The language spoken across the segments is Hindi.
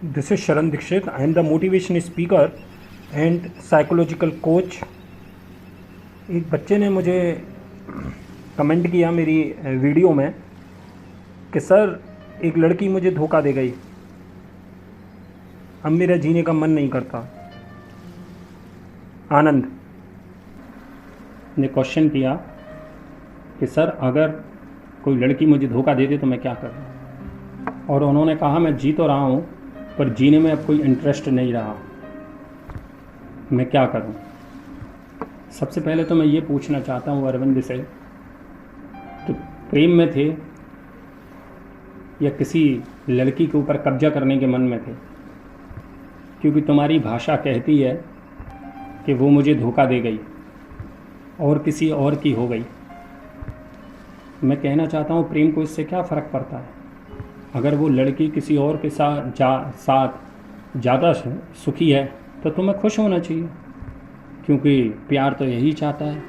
This is Sharan Dikshit. I am the motivation speaker and psychological coach. एक बच्चे ने मुझे कमेंट किया मेरी वीडियो में कि सर एक लड़की मुझे धोखा दे गई, अब मेरा जीने का मन नहीं करता। आनंद ने क्वेश्चन किया कि सर अगर कोई लड़की मुझे धोखा दे दे तो मैं क्या करूं, और उन्होंने कहा मैं जी तो रहा हूं पर जीने में अब कोई इंटरेस्ट नहीं रहा, मैं क्या करूं। सबसे पहले तो मैं ये पूछना चाहता हूं अरविंद से कि प्रेम में थे या किसी लड़की के ऊपर कब्जा करने के मन में थे, क्योंकि तुम्हारी भाषा कहती है कि वो मुझे धोखा दे गई और किसी और की हो गई। मैं कहना चाहता हूँ प्रेम को इससे क्या फ़र्क पड़ता है। अगर वो लड़की किसी और के साथ ज़्यादा सुखी है तो तुम्हें खुश होना चाहिए, क्योंकि प्यार तो यही चाहता है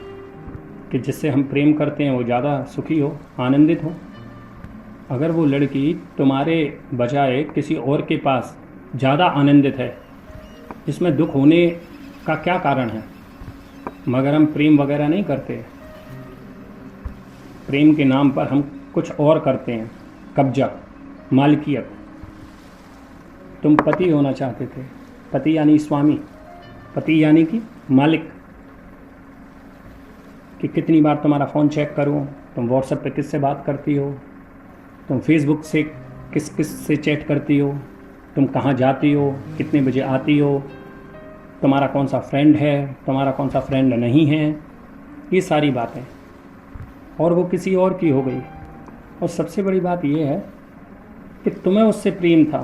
कि जिससे हम प्रेम करते हैं वो ज़्यादा सुखी हो, आनंदित हो। अगर वो लड़की तुम्हारे बजाय किसी और के पास ज़्यादा आनंदित है, इसमें दुख होने का क्या कारण है। मगर हम प्रेम वगैरह नहीं करते, प्रेम के नाम पर हम कुछ और करते हैं, कब्जा, मालिकियत। तुम पति होना चाहते थे, पति यानी स्वामी, पति यानी कि मालिक, कि कितनी बार तुम्हारा फ़ोन चेक करूं, तुम व्हाट्सएप पे किससे बात करती हो, तुम फेसबुक से किस किस से चैट करती हो, तुम कहाँ जाती हो, कितने बजे आती हो, तुम्हारा कौन सा फ्रेंड है, तुम्हारा कौन सा फ्रेंड नहीं है, ये सारी बातें। और वो किसी और की हो गई। और सबसे बड़ी बात ये है कि तुम्हें उससे प्रेम था,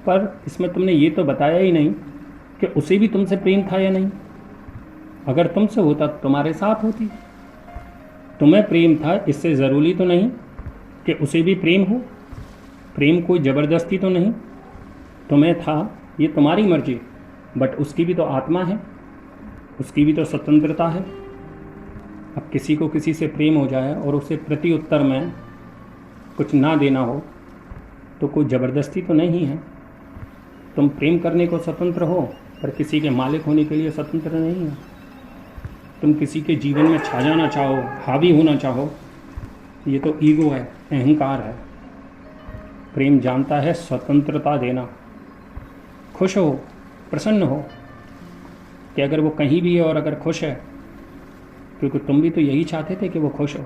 पर इसमें तुमने ये तो बताया ही नहीं कि उसे भी तुमसे प्रेम था या नहीं। अगर तुमसे होता तो तुम्हारे साथ होती। तुम्हें प्रेम था इससे ज़रूरी तो नहीं कि उसे भी प्रेम हो। प्रेम कोई ज़बरदस्ती तो नहीं, तुम्हें था, ये तुम्हारी मर्जी, बट उसकी भी तो आत्मा है, उसकी भी तो स्वतंत्रता है। अब किसी को किसी से प्रेम हो जाए और उसे प्रति उत्तर में कुछ ना देना हो तो कोई ज़बरदस्ती तो नहीं है। तुम प्रेम करने को स्वतंत्र हो पर किसी के मालिक होने के लिए स्वतंत्र नहीं हो। तुम किसी के जीवन में छा जाना चाहो, हावी होना चाहो, ये तो ईगो है, अहंकार है। प्रेम जानता है स्वतंत्रता देना, खुश हो, प्रसन्न हो कि अगर वो कहीं भी है और अगर खुश है, क्योंकि तुम भी तो यही चाहते थे कि वो खुश हो,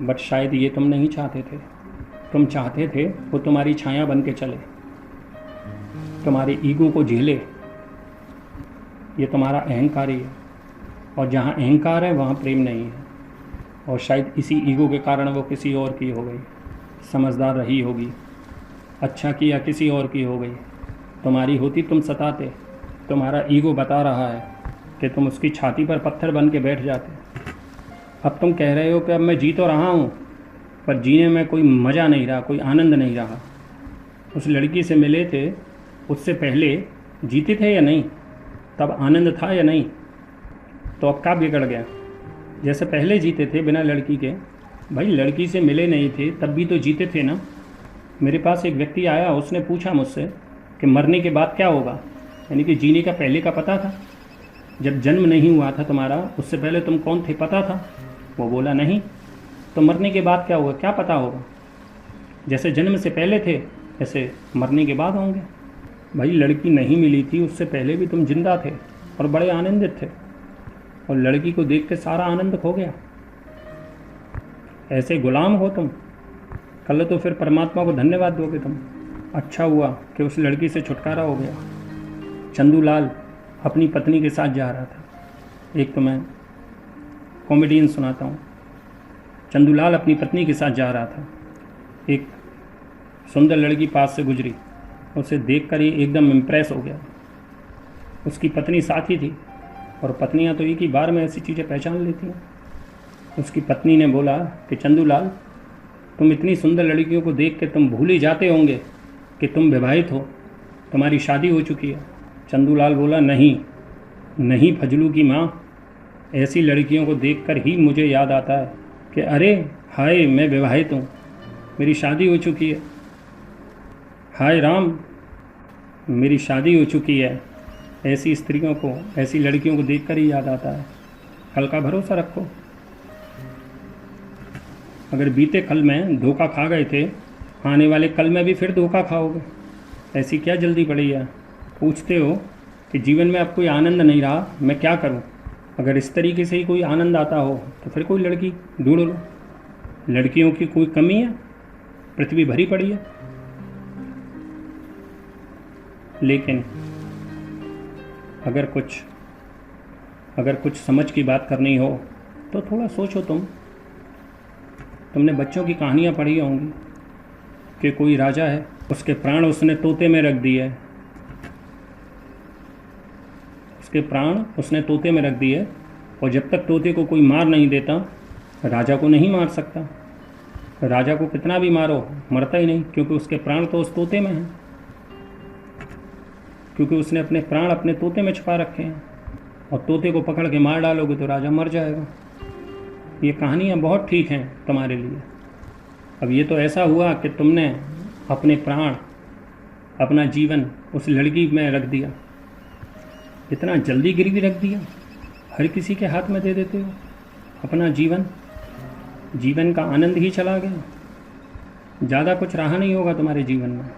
बट शायद ये तुम नहीं चाहते थे। तुम चाहते थे वो तुम्हारी छाया बन के चले, तुम्हारे ईगो को झेले। ये तुम्हारा अहंकार ही है, और जहाँ अहंकार है वहाँ प्रेम नहीं है। और शायद इसी ईगो के कारण वो किसी और की हो गई, समझदार रही होगी, अच्छा किया किसी और की हो गई। तुम्हारी होती तुम सताते। तुम्हारा ईगो बता रहा है कि तुम उसकी छाती पर पत्थर बन के बैठ जाते। अब तुम कह रहे हो कि अब मैं जी तो रहा हूँ पर जीने में कोई मज़ा नहीं रहा, कोई आनंद नहीं रहा। उस लड़की से मिले थे, उससे पहले जीते थे या नहीं, तब आनंद था या नहीं, तो अब क्या बिगड़ गया। जैसे पहले जीते थे बिना लड़की के, भाई लड़की से मिले नहीं थे तब भी तो जीते थे ना। मेरे पास एक व्यक्ति आया, उसने पूछा मुझसे कि मरने के बाद क्या होगा, यानी कि जीने का पहले का पता था। जब जन्म नहीं हुआ था तुम्हारा, उससे पहले तुम कौन थे पता था। वो बोला नहीं। तो मरने के बाद क्या होगा, क्या पता होगा। जैसे जन्म से पहले थे ऐसे मरने के बाद होंगे। भाई लड़की नहीं मिली थी, उससे पहले भी तुम जिंदा थे और बड़े आनंदित थे, और लड़की को देख के सारा आनंद खो गया। ऐसे गुलाम हो तुम, कल तो फिर परमात्मा को धन्यवाद दोगे तुम। अच्छा हुआ कि उस लड़की से छुटकारा हो गया। चंदूलाल अपनी पत्नी के साथ जा रहा था। एक तो मैं कॉमेडियन सुनाता हूँ। चंदूलाल अपनी पत्नी के साथ जा रहा था। एक सुंदर लड़की पास से गुजरी, उसे देखकर ही एकदम इम्प्रेस हो गया। उसकी पत्नी साथ ही थी, और पत्नियां तो एक ही बार में ऐसी चीज़ें पहचान लेती हैं। उसकी पत्नी ने बोला कि चंदूलाल, तुम इतनी सुंदर लड़कियों को देख के तुम भूल ही जाते होंगे कि तुम विवाहित हो, तुम्हारी शादी हो चुकी है। चंदूलाल बोला, नहीं नहीं फजलू की माँ, ऐसी लड़कियों को देखकर ही मुझे याद आता है कि अरे हाय मैं विवाहित हूँ, मेरी शादी हो चुकी है। हाय राम, मेरी शादी हो चुकी है। ऐसी स्त्रियों को, ऐसी लड़कियों को देखकर ही याद आता है। कल का भरोसा रखो। अगर बीते कल में धोखा खा गए थे, आने वाले कल में भी फिर धोखा खाओगे। ऐसी क्या जल्दी पड़ी है? पूछते हो कि जीवन में अब कोई आनंद नहीं रहा, मैं क्या करूं? अगर इस तरीके से ही कोई आनंद आता हो तो फिर कोई लड़की ढूंढ लो। लड़कियों की कोई कमी है? पृथ्वी भरी पड़ी है। लेकिन अगर कुछ समझ की बात करनी हो तो थोड़ा सोचो। तुमने बच्चों की कहानियाँ पढ़ी होंगी कि कोई राजा है, उसके प्राण उसने तोते में रख दिए। उसके प्राण उसने तोते में रख दिए, और जब तक तोते को कोई मार नहीं देता, राजा को नहीं मार सकता। राजा को कितना भी मारो, मरता ही नहीं, क्योंकि उसके प्राण तो उस तोते में हैं, क्योंकि उसने अपने प्राण अपने तोते में छुपा रखे हैं। और तोते को पकड़ के मार डालोगे तो राजा मर जाएगा। ये कहानियाँ बहुत ठीक हैं तुम्हारे लिए। अब ये तो ऐसा हुआ कि तुमने अपने प्राण, अपना जीवन उस लड़की में रख दिया। इतना जल्दी गिरवी रख दिया, हर किसी के हाथ में दे देते हो अपना जीवन। जीवन का आनंद ही चला गया। ज़्यादा कुछ रहा नहीं होगा तुम्हारे जीवन में।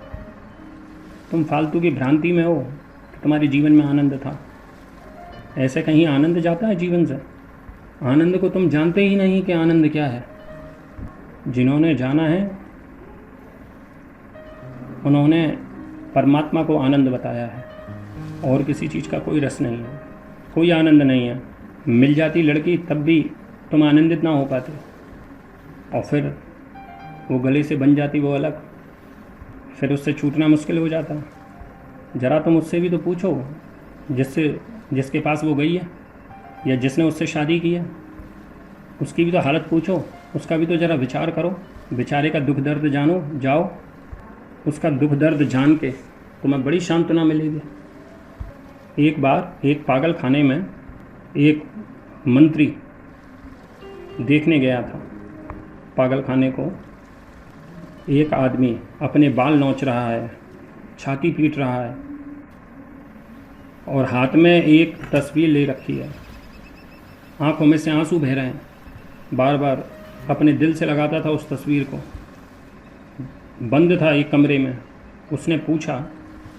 तुम फालतू की भ्रांति में हो कि तुम्हारे जीवन में आनंद था। ऐसे कहीं आनंद जाता है जीवन से? आनंद को तुम जानते ही नहीं कि आनंद क्या है। जिन्होंने जाना है उन्होंने परमात्मा को आनंद बताया है, और किसी चीज़ का कोई रस नहीं है, कोई आनंद नहीं है। मिल जाती लड़की तब भी तुम आनंदित ना हो पाते, और फिर वो गले से बन जाती वो अलग, फिर उससे छूटना मुश्किल हो जाता। ज़रा तुम उससे भी तो पूछो जिसके पास वो गई है, या जिसने उससे शादी की है, उसकी भी तो हालत पूछो, उसका भी तो ज़रा विचार करो। बेचारे का दुख दर्द जाओ। उसका दुख दर्द जान के तुम्हें बड़ी सांत्वना मिलेगी। एक बार एक पागल खाने में एक मंत्री देखने गया था। पागल खाने को एक आदमी अपने बाल नोच रहा है, छाती पीट रहा है, और हाथ में एक तस्वीर ले रखी है। आंखों में से आंसू बह रहे हैं। बार बार अपने दिल से लगाता था उस तस्वीर को। बंद था एक कमरे में। उसने पूछा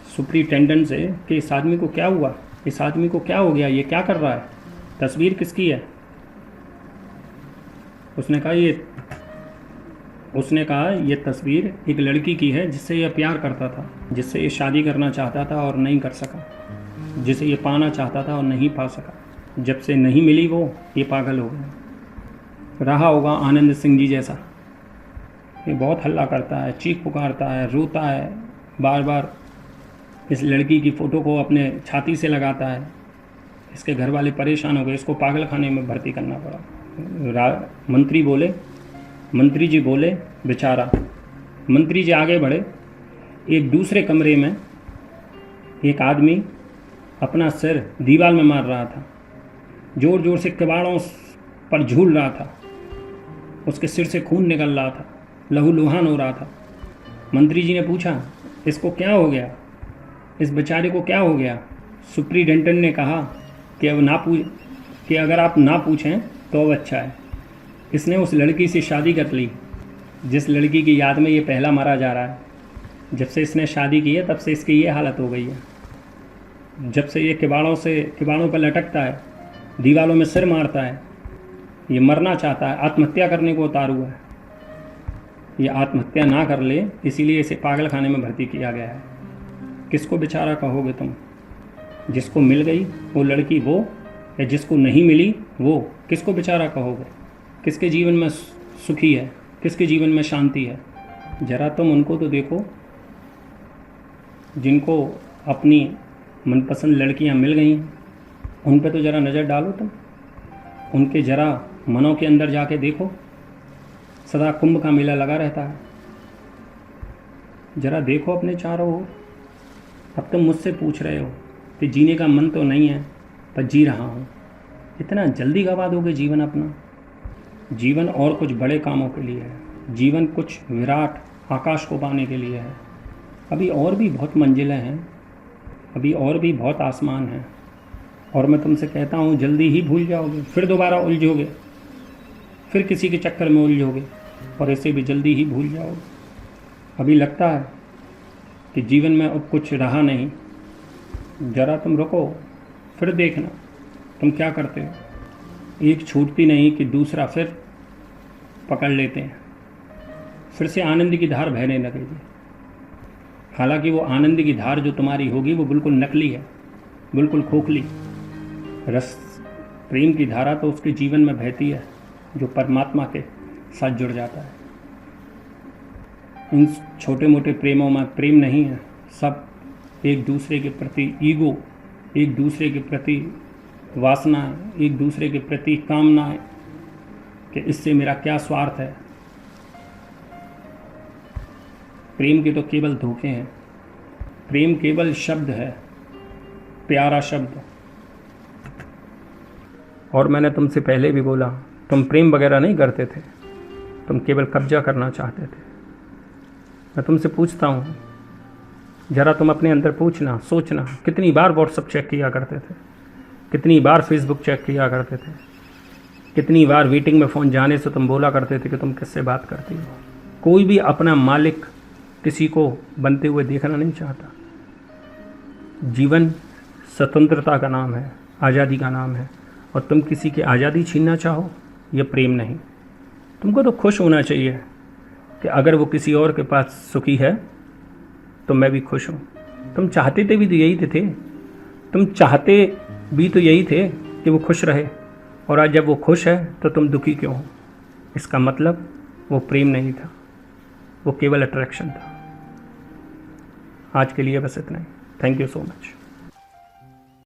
सुपरिटेंडेंट से कि इस आदमी को क्या हुआ, इस आदमी को क्या हो गया, ये क्या कर रहा है, तस्वीर किसकी है? उसने कहा ये तस्वीर एक लड़की की है जिससे ये प्यार करता था, जिससे ये शादी करना चाहता था और नहीं कर सका, जिसे ये पाना चाहता था और नहीं पा सका। जब से नहीं मिली वो, ये पागल हो गया। रहा होगा आनंद सिंह जी जैसा। ये बहुत हल्ला करता है, चीख पुकारता है, रोता है, बार बार इस लड़की की फ़ोटो को अपने छाती से लगाता है। इसके घर वाले परेशान हो गए, इसको पागल खाने में भर्ती करना पड़ा। मंत्री जी बोले बेचारा। मंत्री जी आगे बढ़े। एक दूसरे कमरे में एक आदमी अपना सिर दीवार में मार रहा था, ज़ोर ज़ोर से किवाड़ों पर झूल रहा था। उसके सिर से खून निकल रहा था, लहूलुहान हो रहा था। मंत्री जी ने पूछा इसको क्या हो गया, इस बेचारे को क्या हो गया? सुपरिटेंडेंट ने कहा कि अगर आप ना पूछें तो अब अच्छा है। इसने उस लड़की से शादी कर ली जिस लड़की की याद में ये पहला मारा जा रहा है। जब से इसने शादी की है तब से इसकी ये हालत हो गई है। जब से ये किवाड़ों पर लटकता है, दीवारों में सिर मारता है, ये मरना चाहता है, आत्महत्या करने को उतार हुआ है। ये आत्महत्या ना कर ले, इसीलिए इसे पागल खाने में भर्ती किया गया है। किसको बेचारा कहोगे तुम? जिसको मिल गई वो लड़की वो, या जिसको नहीं मिली वो? किसको बेचारा कहोगे? किसके जीवन में सुखी है, किसके जीवन में शांति है? ज़रा तुम उनको तो देखो जिनको अपनी मनपसंद लड़कियां मिल गई हैं। उन पे तो ज़रा नज़र डालो तुम, उनके ज़रा मनों के अंदर जाके देखो। सदा कुंभ का मेला लगा रहता है। ज़रा देखो अपने चारों ओर। अब तुम मुझसे पूछ रहे हो कि जीने का मन तो नहीं है पर जी रहा हूँ। इतना जल्दी गवा दोगे जीवन अपना? जीवन और कुछ बड़े कामों के लिए है। जीवन कुछ विराट आकाश को पाने के लिए है, अभी और भी बहुत मंजिलें हैं, अभी और भी बहुत आसमान हैं, और मैं तुमसे कहता हूँ जल्दी ही भूल जाओगे, फिर दोबारा उलझोगे, फिर किसी के चक्कर में उलझोगे, और ऐसे भी जल्दी ही भूल जाओगे। अभी लगता है कि जीवन में अब कुछ रहा नहीं, ज़रा तुम रुको, फिर देखना तुम क्या करते हो। एक छूटती नहीं कि दूसरा फिर पकड़ लेते हैं, फिर से आनंद की धार बहने लगेगी। हालांकि वो आनंद की धार जो तुम्हारी होगी वो बिल्कुल नकली है, बिल्कुल खोखली। रस प्रेम की धारा तो उसके जीवन में बहती है जो परमात्मा के साथ जुड़ जाता है। इन छोटे मोटे प्रेमों में प्रेम नहीं है, सब एक दूसरे के प्रति ईगो, एक दूसरे के प्रति वासनाएं, एक दूसरे के प्रति कामनाएं कि इससे मेरा क्या स्वार्थ है। प्रेम के तो केवल धोखे हैं। प्रेम केवल शब्द है, प्यारा शब्द। और मैंने तुमसे पहले भी बोला, तुम प्रेम वगैरह नहीं करते थे, तुम केवल कब्जा करना चाहते थे। मैं तुमसे पूछता हूँ, ज़रा तुम अपने अंदर पूछना, सोचना, कितनी बार व्हाट्सएप चेक किया करते थे, कितनी बार फेसबुक चेक किया करते थे, कितनी बार मीटिंग में फ़ोन जाने से तुम बोला करते थे कि तुम किससे बात करती हो। कोई भी अपना मालिक किसी को बनते हुए देखना नहीं चाहता। जीवन स्वतंत्रता का नाम है, आज़ादी का नाम है, और तुम किसी की आज़ादी छीनना चाहो, यह प्रेम नहीं। तुमको तो खुश होना चाहिए कि अगर वो किसी और के पास सुखी है तो मैं भी खुश हूँ। तुम चाहते थे भी तो यही थे, तुम चाहते भी तो यही थे कि वो खुश रहे, और आज जब वो खुश है तो तुम दुखी क्यों हो? इसका मतलब वो प्रेम नहीं था, वो केवल अट्रैक्शन था। आज के लिए बस इतना ही। Thank you so much.